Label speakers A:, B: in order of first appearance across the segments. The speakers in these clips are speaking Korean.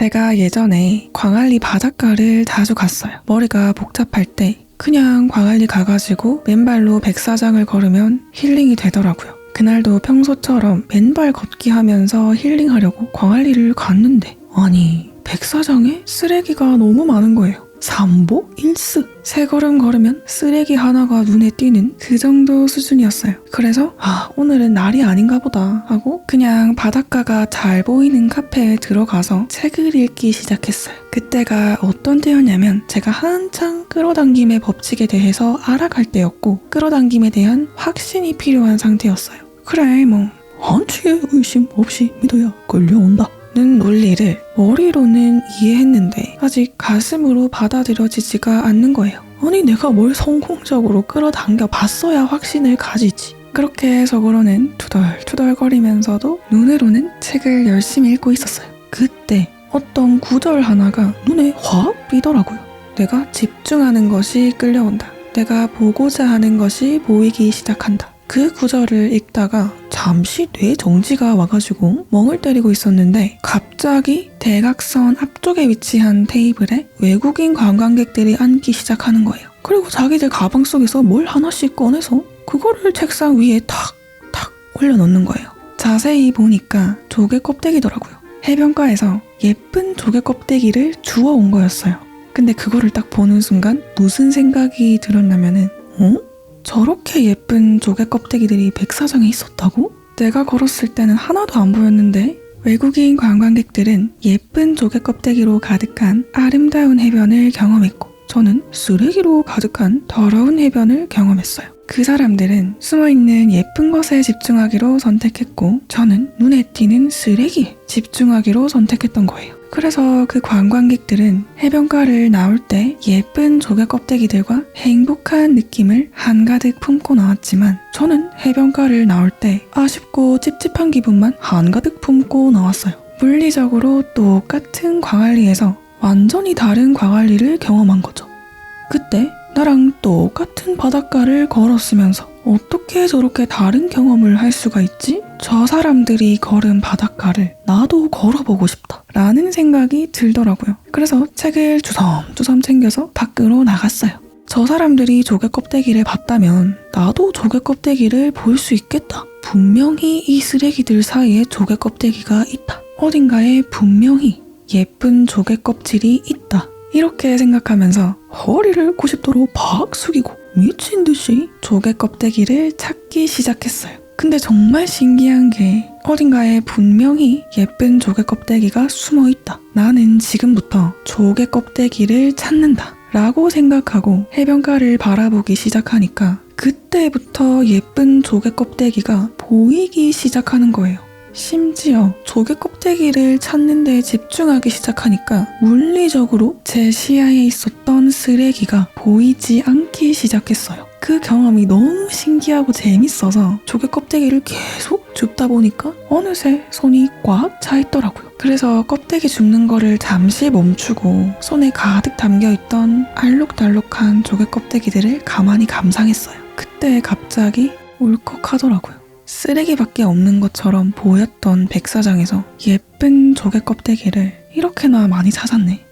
A: 제가 예전에 광안리 바닷가를 자주 갔어요. 머리가 복잡할 때 그냥 광안리 가가지고 맨발로 백사장을 걸으면 힐링이 되더라고요. 그날도 평소처럼 맨발 걷기 하면서 힐링하려고 광안리를 갔는데 아니 백사장에 쓰레기가 너무 많은 거예요. 삼보 일스 세 걸음 걸으면 쓰레기 하나가 눈에 띄는 그 정도 수준이었어요. 그래서 오늘은 날이 아닌가 보다 하고 그냥 바닷가가 잘 보이는 카페에 들어가서 책을 읽기 시작했어요. 그때가 어떤 때였냐면 제가 한창 끌어당김의 법칙에 대해서 알아갈 때였고 끌어당김에 대한 확신이 필요한 상태였어요. 그래 한치의 의심 없이 믿어야 끌려온다 는 논리를 머리로는 이해했는데 아직 가슴으로 받아들여지지가 않는 거예요. 아니 내가 뭘 성공적으로 끌어당겨 봤어야 확신을 가지지. 그렇게 속으로는 투덜투덜거리면서도 눈으로는 책을 열심히 읽고 있었어요. 그때 어떤 구절 하나가 눈에 확 띄더라고요. 내가 집중하는 것이 끌려온다. 내가 보고자 하는 것이 보이기 시작한다. 그 구절을 읽다가 잠시 뇌 정지가 와가지고 멍을 때리고 있었는데 갑자기 대각선 앞쪽에 위치한 테이블에 외국인 관광객들이 앉기 시작하는 거예요. 그리고 자기들 가방 속에서 뭘 하나씩 꺼내서 그거를 책상 위에 탁 올려놓는 거예요. 자세히 보니까 조개 껍데기더라고요. 해변가에서 예쁜 조개 껍데기를 주워온 거였어요. 근데 그거를 딱 보는 순간 무슨 생각이 들었냐면은 저렇게 예쁜 조개 껍데기들이 백사장에 있었다고? 내가 걸었을 때는 하나도 안 보였는데 외국인 관광객들은 예쁜 조개 껍데기로 가득한 아름다운 해변을 경험했고 저는 쓰레기로 가득한 더러운 해변을 경험했어요. 그 사람들은 숨어있는 예쁜 것에 집중하기로 선택했고 저는 눈에 띄는 쓰레기에 집중하기로 선택했던 거예요. 그래서 그 관광객들은 해변가를 나올 때 예쁜 조개 껍데기들과 행복한 느낌을 한가득 품고 나왔지만 저는 해변가를 나올 때 아쉽고 찝찝한 기분만 한가득 품고 나왔어요. 물리적으로 똑같은 광안리에서 완전히 다른 광안리를 경험한 거죠. 그때 나랑 똑같은 바닷가를 걸었으면서 어떻게 저렇게 다른 경험을 할 수가 있지? 저 사람들이 걸은 바닷가를 나도 걸어보고 싶다 라는 생각이 들더라고요. 그래서 책을 주섬주섬 챙겨서 밖으로 나갔어요. 저 사람들이 조개 껍데기를 봤다면 나도 조개 껍데기를 볼 수 있겠다. 분명히 이 쓰레기들 사이에 조개 껍데기가 있다. 어딘가에 분명히 예쁜 조개 껍질이 있다. 이렇게 생각하면서 허리를 90도로 팍 숙이고 미친 듯이 조개 껍데기를 찾기 시작했어요. 근데 정말 신기한 게 어딘가에 분명히 예쁜 조개 껍데기가 숨어 있다. 나는 지금부터 조개 껍데기를 찾는다 라고 생각하고 해변가를 바라보기 시작하니까 그때부터 예쁜 조개 껍데기가 보이기 시작하는 거예요. 심지어 조개 껍데기를 찾는 데 집중하기 시작하니까 물리적으로 제 시야에 있었던 쓰레기가 보이지 않기 시작했어요. 그 경험이 너무 신기하고 재밌어서 조개 껍데기를 계속 줍다 보니까 어느새 손이 꽉 차 있더라고요. 그래서 껍데기 줍는 거를 잠시 멈추고 손에 가득 담겨있던 알록달록한 조개 껍데기들을 가만히 감상했어요. 그때 갑자기 울컥하더라고요. 쓰레기밖에 없는 것처럼 보였던 백사장에서 예쁜 조개 껍데기를 이렇게나 많이 찾았네.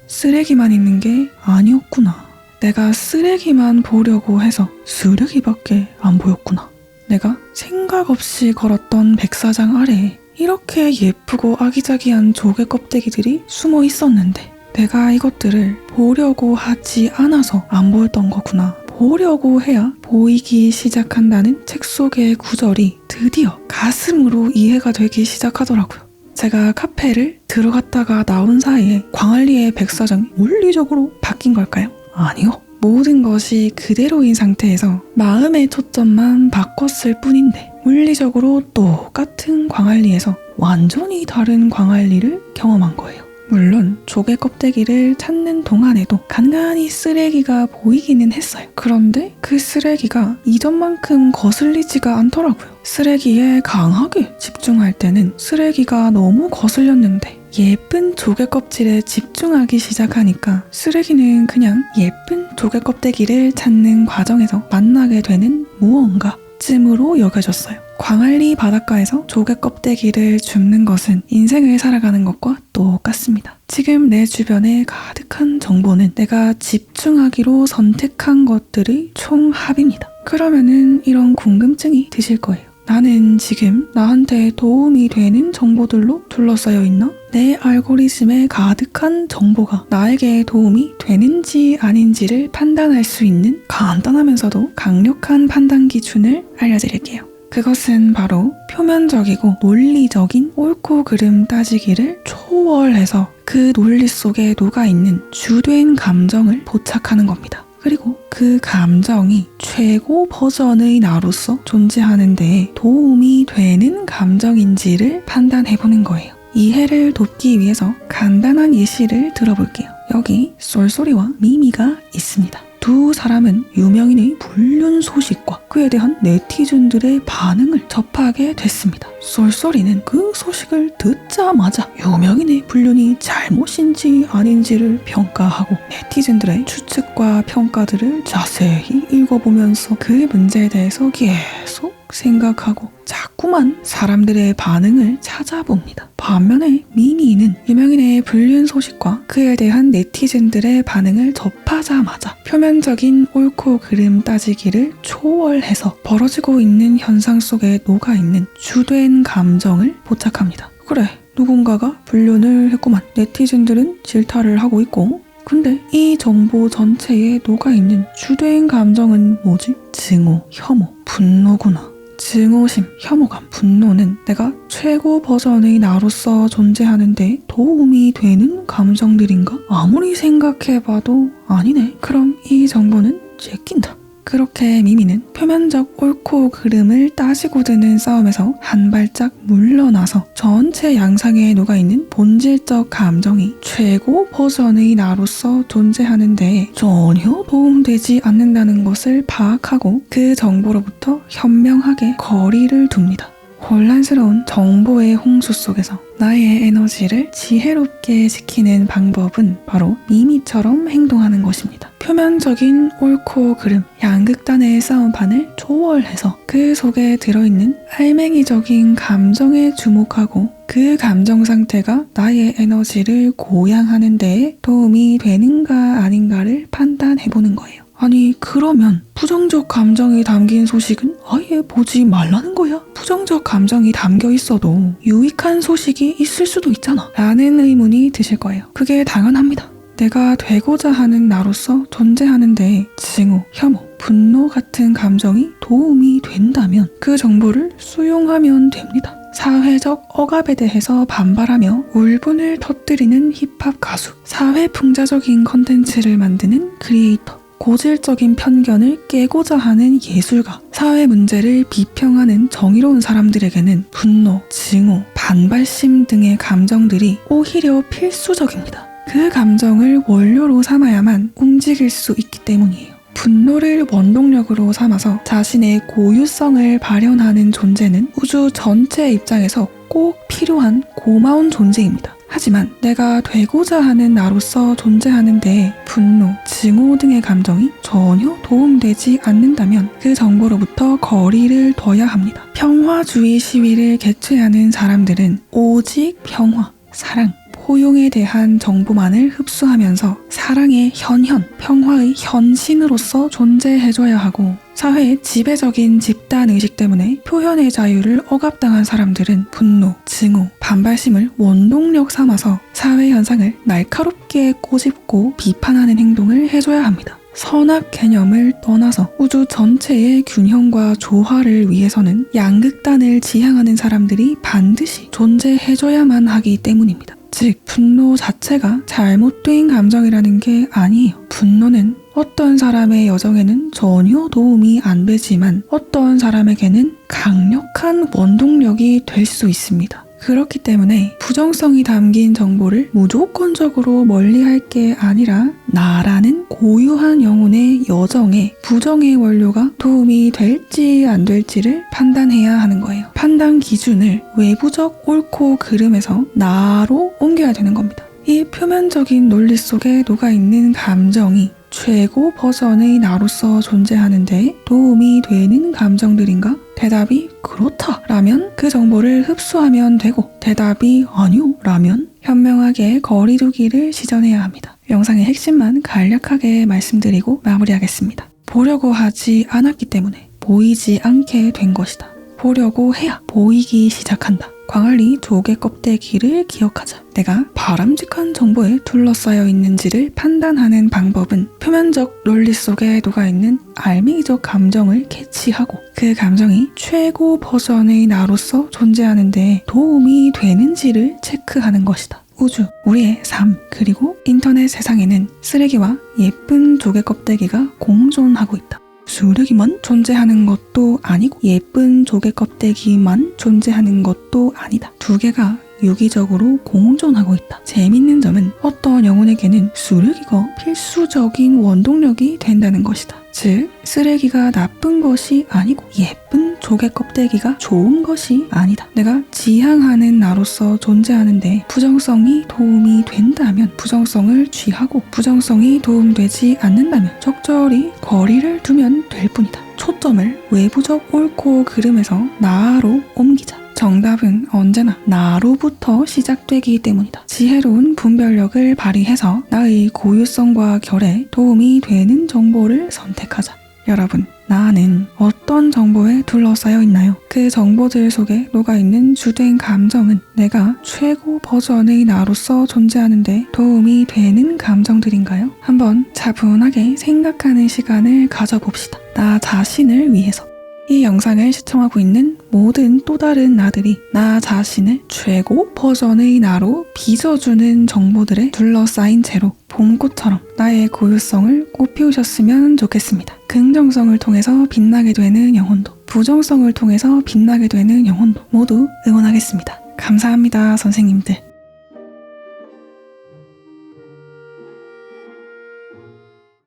A: 쓰레기만 있는 게 아니었구나. 내가 쓰레기만 보려고 해서 쓰레기밖에 안 보였구나. 내가 생각 없이 걸었던 백사장 아래에 이렇게 예쁘고 아기자기한 조개 껍데기들이 숨어 있었는데 내가 이것들을 보려고 하지 않아서 안 보였던 거구나. 보려고 해야 보이기 시작한다는 책 속의 구절이 드디어 가슴으로 이해가 되기 시작하더라고요. 제가 카페를 들어갔다가 나온 사이에 광안리의 백사장이 물리적으로 바뀐 걸까요? 아니요. 모든 것이 그대로인 상태에서 마음의 초점만 바꿨을 뿐인데 물리적으로 똑같은 광안리에서 완전히 다른 광안리를 경험한 거예요. 물론 조개 껍데기를 찾는 동안에도 간간히 쓰레기가 보이기는 했어요. 그런데 그 쓰레기가 이전만큼 거슬리지가 않더라고요. 쓰레기에 강하게 집중할 때는 쓰레기가 너무 거슬렸는데 예쁜 조개 껍질에 집중하기 시작하니까 쓰레기는 그냥 예쁜 조개 껍데기를 찾는 과정에서 만나게 되는 무언가 찜으로 여겨졌어요. 광안리 바닷가에서 조개 껍데기를 줍는 것은 인생을 살아가는 것과 똑같아요. 것 같습니다. 지금 내 주변에 가득한 정보는 내가 집중하기로 선택한 것들의 총합입니다. 그러면은 이런 궁금증이 드실 거예요. 나는 지금 나한테 도움이 되는 정보들로 둘러싸여 있나? 내 알고리즘에 가득한 정보가 나에게 도움이 되는지 아닌지를 판단할 수 있는 간단하면서도 강력한 판단 기준을 알려드릴게요. 그것은 바로 표면적이고 논리적인 옳고 그름 따지기를 초월해서 그 논리 속에 녹아있는 주된 감정을 포착하는 겁니다. 그리고 그 감정이 최고 버전의 나로서 존재하는 데 도움이 되는 감정인지를 판단해보는 거예요. 이해를 돕기 위해서 간단한 예시를 들어볼게요. 여기 쏠쏠이와 미미가 있습니다. 두 사람은 유명인의 불륜 소식과 그에 대한 네티즌들의 반응을 접하게 됐습니다. 쏠쏠이는 그 소식을 듣자마자 유명인의 불륜이 잘못인지 아닌지를 평가하고 네티즌들의 추측과 평가들을 자세히 읽어보면서 그 문제에 대해서 계속 생각하고 자꾸만 사람들의 반응을 찾아봅니다. 반면에 미미는 유명인의 불륜 소식과 그에 대한 네티즌들의 반응을 접하자마자 표면적인 옳고 그름 따지기를 초월해서 벌어지고 있는 현상 속에 녹아있는 주된 감정을 포착합니다. 그래, 누군가가 불륜을 했구만. 네티즌들은 질타를 하고 있고, 근데 이 정보 전체에 녹아있는 주된 감정은 뭐지? 증오, 혐오, 분노구나. 증오심, 혐오감, 분노는 내가 최고 버전의 나로서 존재하는데 도움이 되는 감정들인가? 아무리 생각해봐도 아니네. 그럼 이 정보는 제낀다. 그렇게 미미는 표면적 옳고 그름을 따지고 드는 싸움에서 한 발짝 물러나서 전체 양상에 녹아있는 본질적 감정이 최고 버전의 나로서 존재하는데 전혀 도움되지 않는다는 것을 파악하고 그 정보로부터 현명하게 거리를 둡니다. 혼란스러운 정보의 홍수 속에서 나의 에너지를 지혜롭게 지키는 방법은 바로 미미처럼 행동하는 것입니다. 표면적인 옳고 그름, 양극단의 싸움판을 초월해서 그 속에 들어있는 알맹이적인 감정에 주목하고 그 감정 상태가 나의 에너지를 고양하는 데에 도움이 되는가 아닌가를 판단해보는 거예요. 아니, 그러면 부정적 감정이 담긴 소식은 아예 보지 말라는 거야? 부정적 감정이 담겨 있어도 유익한 소식이 있을 수도 있잖아 라는 의문이 드실 거예요. 그게 당연합니다. 내가 되고자 하는 나로서 존재하는데 증오, 혐오, 분노 같은 감정이 도움이 된다면 그 정보를 수용하면 됩니다. 사회적 억압에 대해서 반발하며 울분을 터뜨리는 힙합 가수, 사회풍자적인 컨텐츠를 만드는 크리에이터, 고질적인 편견을 깨고자 하는 예술가, 사회 문제를 비평하는 정의로운 사람들에게는 분노, 증오, 반발심 등의 감정들이 오히려 필수적입니다. 그 감정을 원료로 삼아야만 움직일 수 있기 때문이에요. 분노를 원동력으로 삼아서 자신의 고유성을 발현하는 존재는 우주 전체 입장에서 꼭 필요한 고마운 존재입니다. 하지만 내가 되고자 하는 나로서 존재하는데 분노, 증오 등의 감정이 전혀 도움되지 않는다면 그 정보로부터 거리를 둬야 합니다. 평화주의 시위를 개최하는 사람들은 오직 평화, 사랑, 포용에 대한 정보만을 흡수하면서 사랑의 현현, 평화의 현신으로서 존재해줘야 하고 사회의 지배적인 집단의식 때문에 표현의 자유를 억압당한 사람들은 분노, 증오, 반발심을 원동력 삼아서 사회 현상을 날카롭게 꼬집고 비판하는 행동을 해줘야 합니다. 선악 개념을 떠나서 우주 전체의 균형과 조화를 위해서는 양극단을 지향하는 사람들이 반드시 존재해줘야만 하기 때문입니다. 즉, 분노 자체가 잘못된 감정이라는 게 아니에요. 분노는 어떤 사람의 여정에는 전혀 도움이 안 되지만 어떤 사람에게는 강력한 원동력이 될 수 있습니다. 그렇기 때문에 부정성이 담긴 정보를 무조건적으로 멀리할 게 아니라 나라는 고유한 영혼의 여정에 부정의 원료가 도움이 될지 안 될지를 판단해야 하는 거예요. 판단 기준을 외부적 옳고 그름에서 나로 옮겨야 되는 겁니다. 이 표면적인 논리 속에 녹아있는 감정이 최고 버전의 나로서 존재하는데 도움이 되는 감정들인가? 대답이 그렇다 라면 그 정보를 흡수하면 되고 대답이 아니요 라면 현명하게 거리두기를 시전해야 합니다. 영상의 핵심만 간략하게 말씀드리고 마무리하겠습니다. 보려고 하지 않았기 때문에 보이지 않게 된 것이다. 보려고 해야 보이기 시작한다. 광안리 조개 껍데기를 기억하자. 내가 바람직한 정보에 둘러싸여 있는지를 판단하는 방법은 표면적 논리 속에 녹아있는 알맹이적 감정을 캐치하고 그 감정이 최고 버전의 나로서 존재하는 데 도움이 되는지를 체크하는 것이다. 우주, 우리의 삶, 그리고 인터넷 세상에는 쓰레기와 예쁜 조개 껍데기가 공존하고 있다. 쓰레기만 존재하는 것도 아니고 예쁜 조개 껍데기만 존재하는 것도 아니다. 두 개가 유기적으로 공존하고 있다. 재밌는 점은 어떤 영혼에게는 쓰레기가 필수적인 원동력이 된다는 것이다. 즉, 쓰레기가 나쁜 것이 아니고 예쁜 조개 껍데기가 좋은 것이 아니다. 내가 지향하는 나로서 존재하는데 부정성이 도움이 된다면 부정성을 취하고 부정성이 도움되지 않는다면 적절히 거리를 두면 될 뿐이다. 초점을 외부적 옳고 그름에서 나로 옮기자. 정답은 언제나 나로부터 시작되기 때문이다. 지혜로운 분별력을 발휘해서 나의 고유성과 결에 도움이 되는 정보를 선택하자. 여러분, 나는 어떤 정보에 둘러싸여 있나요? 그 정보들 속에 녹아있는 주된 감정은 내가 최고 버전의 나로서 존재하는데 도움이 되는 감정들인가요? 한번 차분하게 생각하는 시간을 가져봅시다. 나 자신을 위해서. 이 영상을 시청하고 있는 모든 또 다른 나들이 나 자신을 최고 버전의 나로 빚어주는 정보들에 둘러싸인 채로 봄꽃처럼 나의 고유성을 꽃피우셨으면 좋겠습니다. 긍정성을 통해서 빛나게 되는 영혼도, 부정성을 통해서 빛나게 되는 영혼도 모두 응원하겠습니다. 감사합니다, 선생님들.